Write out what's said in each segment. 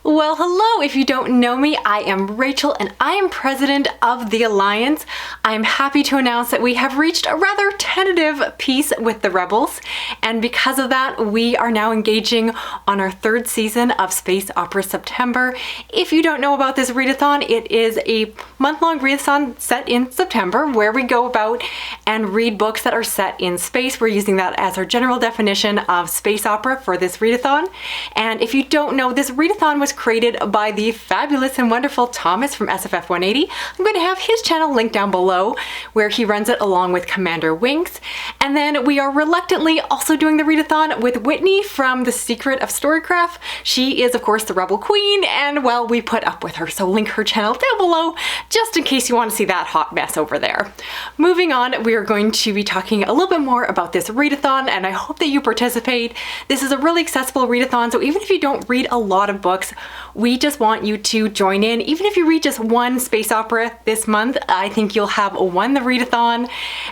Well, hello! If you don't know me, I am Rachel and I am president of the Alliance. I'm happy to announce that we have reached a rather tentative peace with the Rebels, and because of that, we are now engaging on our third season of Space Opera September. If you don't know about this readathon, it is a month-long readathon set in September where we go about and read books that are set in space. We're using that as our general definition of space opera for this readathon. And if you don't know, this readathon was created by the fabulous and wonderful Thomas from SFF180. I'm going to have his channel linked down below where he runs it along with Commander Winks. And then we are reluctantly also doing the readathon with Whitney from The Secret of Storycraft. She is of course the Rebel Queen, and well, we put up with her, so link her channel down below just in case you want to see that hot mess over there. Moving on, we are going to be talking a little bit more about this readathon, and I hope that you participate. This is a really accessible readathon, so even if you don't read a lot of books, we just want you to join in. Even if you read just one space opera this month, I think you'll have won the readathon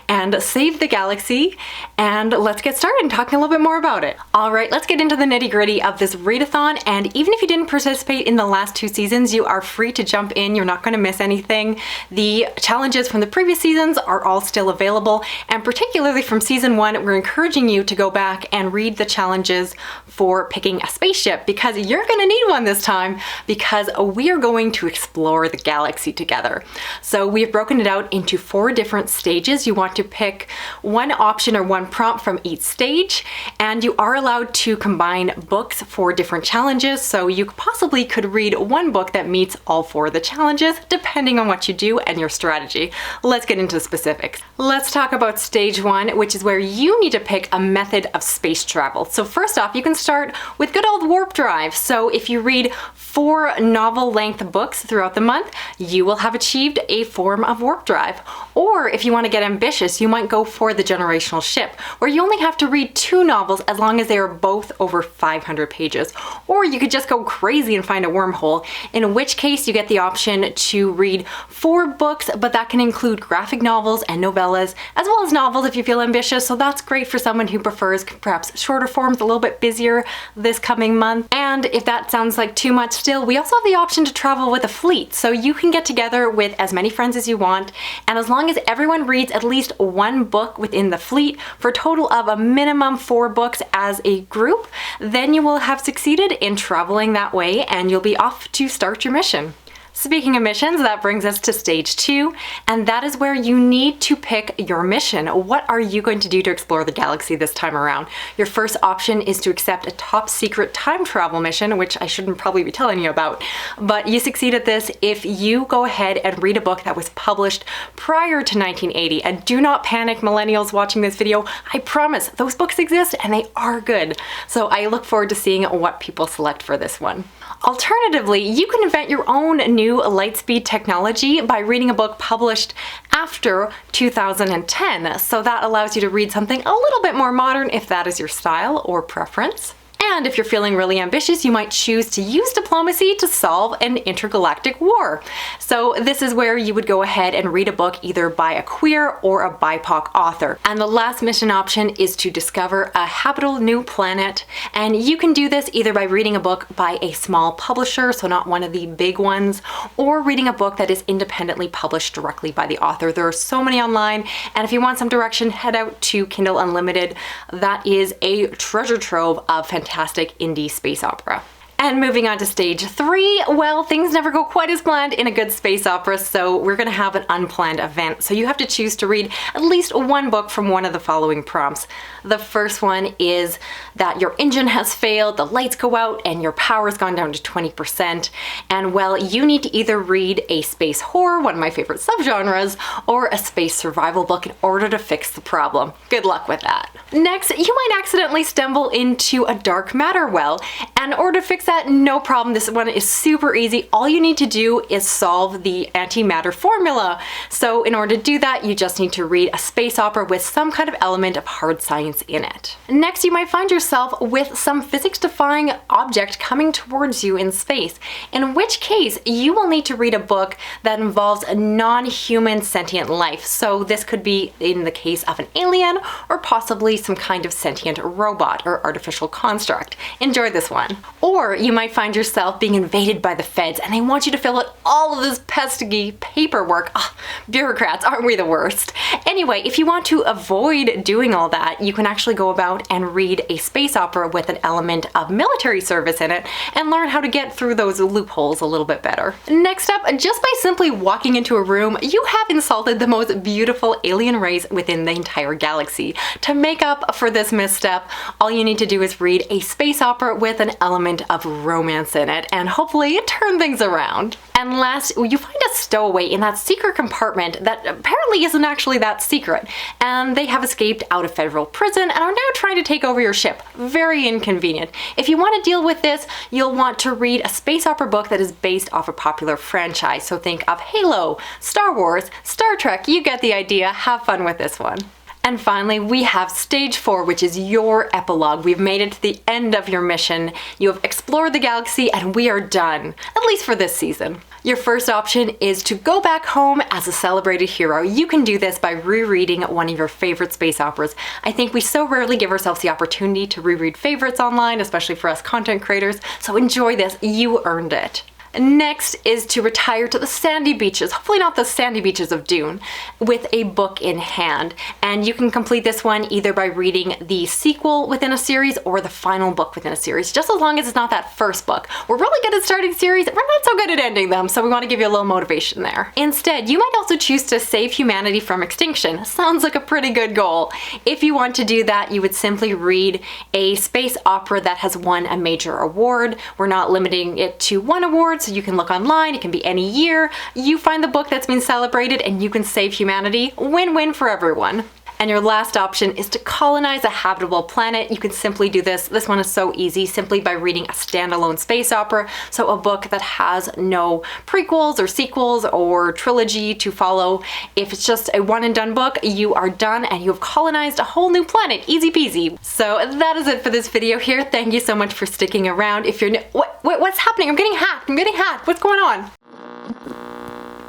and saved the galaxy. And let's get started talking a little bit more about it. All right, let's get into the nitty-gritty of this readathon. And even if you didn't participate in the last two seasons, you are free to jump in. You're not going to miss anything. The challenges from the previous seasons are all still available, and particularly from season 1, we're encouraging you to go back and read the challenges for picking a spaceship, because you're going to need one this time, because we are going to explore the galaxy together. So we've broken it out into 4 different stages. You want to pick one option or one prompt from each stage, and you are allowed to combine books for different challenges, so you possibly could read one book that meets all 4 of the challenges depending on what you do and your strategy. Let's get into the specifics. Let's talk about stage 1, which is where you need to pick a method of space travel. So first off, you can start with good old warp drive. So if you read 4 novel-length books throughout the month, you will have achieved a form of warp drive. Or if you want to get ambitious, you might go for the generational ship, where you only have to read 2 novels as long as they are both over 500 pages. Or you could just go crazy and find a wormhole, in which case you get the option to read 4 books, but that can include graphic novels and novellas, as well as novels if you feel ambitious. So that's great for someone who prefers perhaps shorter forms, a little bit busier this coming month. And if that sounds like too much still, we also have the option to travel with a fleet. So you can get together with as many friends as you want, and as long as everyone reads at least 1 book within the fleet for a total of a minimum 4 books as a group, then you will have succeeded in traveling that way and you'll be off to start your mission. Speaking of missions, that brings us to stage 2, and that is where you need to pick your mission. What are you going to do to explore the galaxy this time around? Your first option is to accept a top secret time travel mission, which I shouldn't probably be telling you about, but you succeed at this if you go ahead and read a book that was published prior to 1980. And do not panic, millennials watching this video. I promise those books exist and they are good. So I look forward to seeing what people select for this one. Alternatively, you can invent your own new lightspeed technology by reading a book published after 2010. So that allows you to read something a little bit more modern if that is your style or preference. And if you're feeling really ambitious, you might choose to use diplomacy to solve an intergalactic war. So this is where you would go ahead and read a book either by a queer or a BIPOC author. And the last mission option is to discover a habitable new planet. And you can do this either by reading a book by a small publisher, so not one of the big ones, or reading a book that is independently published directly by the author. There are so many online, and if you want some direction, head out to Kindle Unlimited. That is a treasure trove of fantastic indie space opera. And moving on to stage 3, well, things never go quite as planned in a good space opera, so we're going to have an unplanned event. So you have to choose to read at least 1 book from one of the following prompts. The first one is that your engine has failed, the lights go out, and your power's gone down to 20%. And well, you need to either read a space horror, one of my favorite subgenres, or a space survival book in order to fix the problem. Good luck with that. Next, you might accidentally stumble into a dark matter well, and in order to fix that, no problem. This one is super easy. All you need to do is solve the antimatter formula. So in order to do that, you just need to read a space opera with some kind of element of hard science in it. Next, you might find yourself with some physics-defying object coming towards you in space, in which case you will need to read a book that involves a non-human sentient life. So this could be in the case of an alien or possibly some kind of sentient robot or artificial construct. Enjoy this one. Or Or you might find yourself being invaded by the feds and they want you to fill out all of this pesky paperwork. Ugh, bureaucrats, aren't we the worst? Anyway, if you want to avoid doing all that, you can actually go about and read a space opera with an element of military service in it and learn how to get through those loopholes a little bit better. Next up, just by simply walking into a room, you have insulted the most beautiful alien race within the entire galaxy. To make up for this misstep, all you need to do is read a space opera with an element of romance in it, and hopefully turn things around. And last, you find a stowaway in that secret compartment that apparently isn't actually that secret, and they have escaped out of federal prison and are now trying to take over your ship. Very inconvenient. If you want to deal with this, you'll want to read a space opera book that is based off a popular franchise. So think of Halo, Star Wars, Star Trek, you get the idea. Have fun with this one. And finally, we have stage 4, which is your epilogue. We've made it to the end of your mission. You have explored the galaxy and we are done, at least for this season. Your first option is to go back home as a celebrated hero. You can do this by rereading one of your favorite space operas. I think we so rarely give ourselves the opportunity to reread favorites online, especially for us content creators, so enjoy this, you earned it. Next is to retire to the sandy beaches, hopefully not the sandy beaches of Dune, with a book in hand. And you can complete this one either by reading the sequel within a series or the final book within a series, just as long as it's not that first book. We're really good at starting series, we're not so good at ending them, so we want to give you a little motivation there. Instead, you might also choose to save humanity from extinction. Sounds like a pretty good goal. If you want to do that, you would simply read a space opera that has won a major award. We're not limiting it to one award, so you can look online, it can be any year. You find the book that's been celebrated and you can save humanity. Win-win for everyone. And your last option is to colonize a habitable planet. You can simply do this. This one is so easy, simply by reading a standalone space opera. So a book that has no prequels or sequels or trilogy to follow. If it's just a one and done book, you are done and you have colonized a whole new planet. Easy peasy. So that is it for this video here. Thank you so much for sticking around. If you're new, what's happening? I'm getting hacked. I'm getting hacked. What's going on?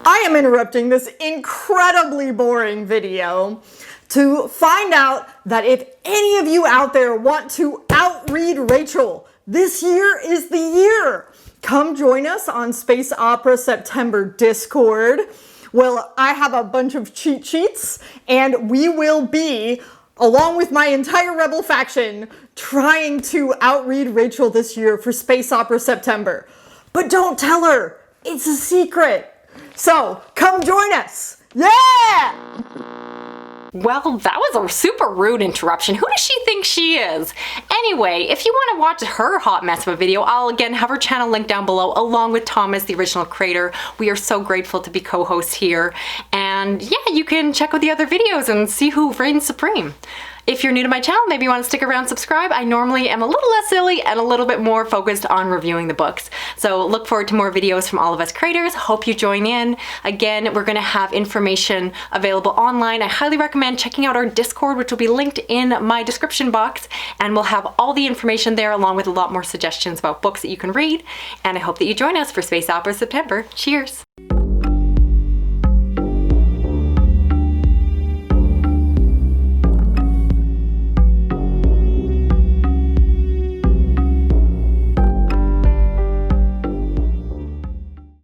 I am interrupting this incredibly boring video to find out that if any of you out there want to outread Rachel, this year is the year. Come join us on Space Opera September Discord. Well, I have a bunch of cheat sheets and we will be, along with my entire Rebel faction, trying to outread Rachel this year for Space Opera September. But don't tell her, it's a secret. So come join us. Yeah! Well, that was a super rude interruption. Who does she think she is? Anyway, if you want to watch her hot mess of a video, I'll again have her channel linked down below, along with Thomas, the original creator. We are so grateful to be co-hosts here. And yeah, you can check out the other videos and see who reigns supreme. If you're new to my channel, maybe you want to stick around, subscribe. I normally am a little less silly and a little bit more focused on reviewing the books. So look forward to more videos from all of us creators. Hope you join in. Again, we're going to have information available online. I highly recommend checking out our Discord, which will be linked in my description box. And we'll have all the information there, along with a lot more suggestions about books that you can read. And I hope that you join us for Space Opera September. Cheers!